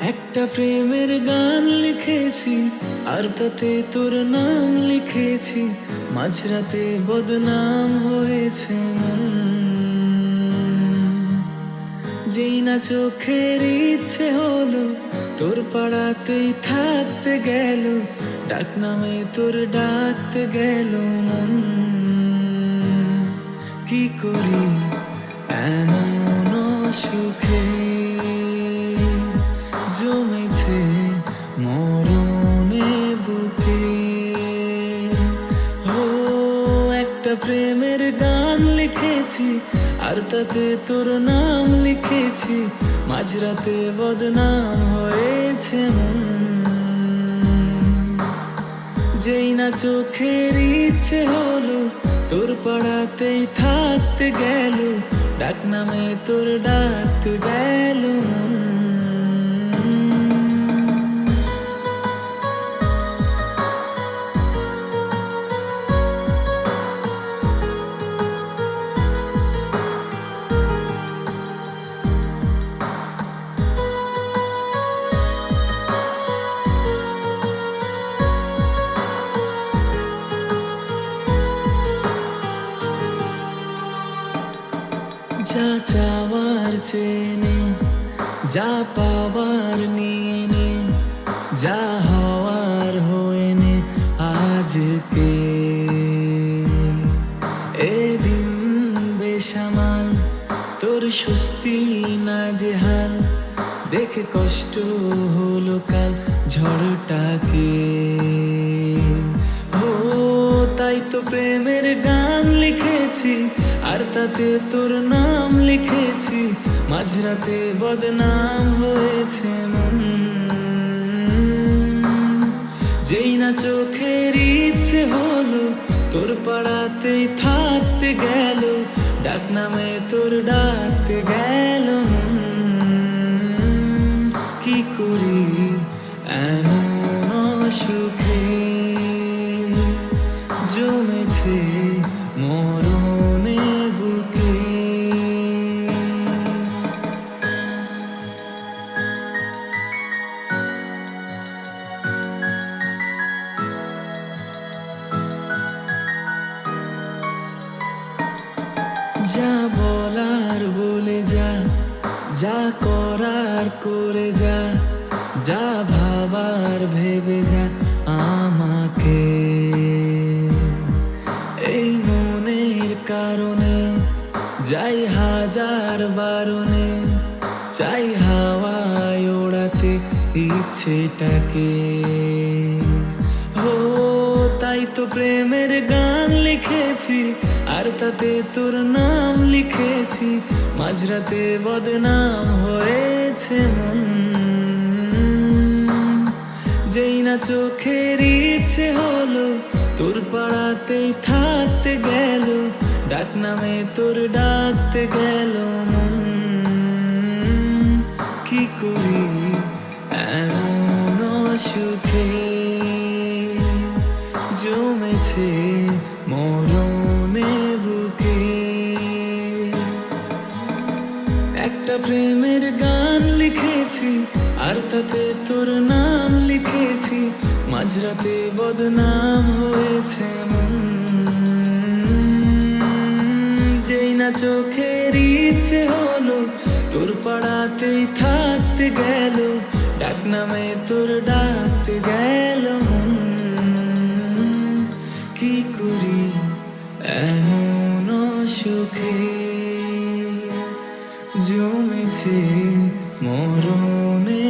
একটা প্রেমের গান লিখেছি আর তাতে তোর নাম লিখেছি, মাঝরাতে বদনাম হয়েছে মন। যেই না চোখের ইচ্ছে হলো তোর পাড়াতেই থাকতে গেল, ডাক নামে তোর ডাকতে গেল মন। কি করি এমন সুখে জমেছে মরণে বুকে। ও একটা প্রেমের গান লিখেছি আর তাতে তোর নাম লিখেছি, মাঝরাতে বদনাম হয়েছে মন। যেই না চোখের ইচ্ছে হলো তোর পাড়াতেই থাকতে গেল, ডাক নামে তোর ডাকতে গেল মন। যা চাওয়ার চেনে, যা পাওয়ার নিয়ে নে, যা হওয়ার হয়ে নে আজকে। এদিন বেসামাল তোর স্বস্তি না জেহাল, দেখে কষ্ট হলো কাল ঝড়টাকে। ও তাই তো প্রেমের গান লিখেছি আর তাতে তোর নাম লিখেছি, মাঝরাতে বদনাম হয়েছে মন। যেই না চোখের ইচ্ছে হলো তোর পাড়াতেই থাকতে গেল, ডাক নামে তোর ডাকতে গেল মন। কি করি এমন সুখে জমেছে মরণে বুকে। যা বলার বলে যা, যা করার করে যা, যা ভাবার ভেবে যা আমাকে। এই মনের কারণে যাই হাজার বারণে, চাই হাওয়ায় ওড়াতে ইচ্ছেটাকে। ও তাই তো প্রেমের গান লিখেছি আর তাতে তোর নাম লিখেছি, মাঝরাতে বদনাম হয়েছে মন। যেই না চোখের ইচ্ছে হলো তোর পাড়াতেই থাকতে গেল, ডাক নামে তোর ডাকতে গেল মন। কি করি এমন সুখে জমেছে মরণে বুকে। একটা প্রেমের গান লিখেছি আর তাতে তোর নাম লিখেছি, মাঝরাতে বদনাম হয়েছে মন। যেই না চোখের ইচ্ছে হলো তোর পাড়াতেই থাকতে গেল, ডাক নামে তোর ডাকতে গেল মন। কি করি এমন সুখে জমেছে মরণে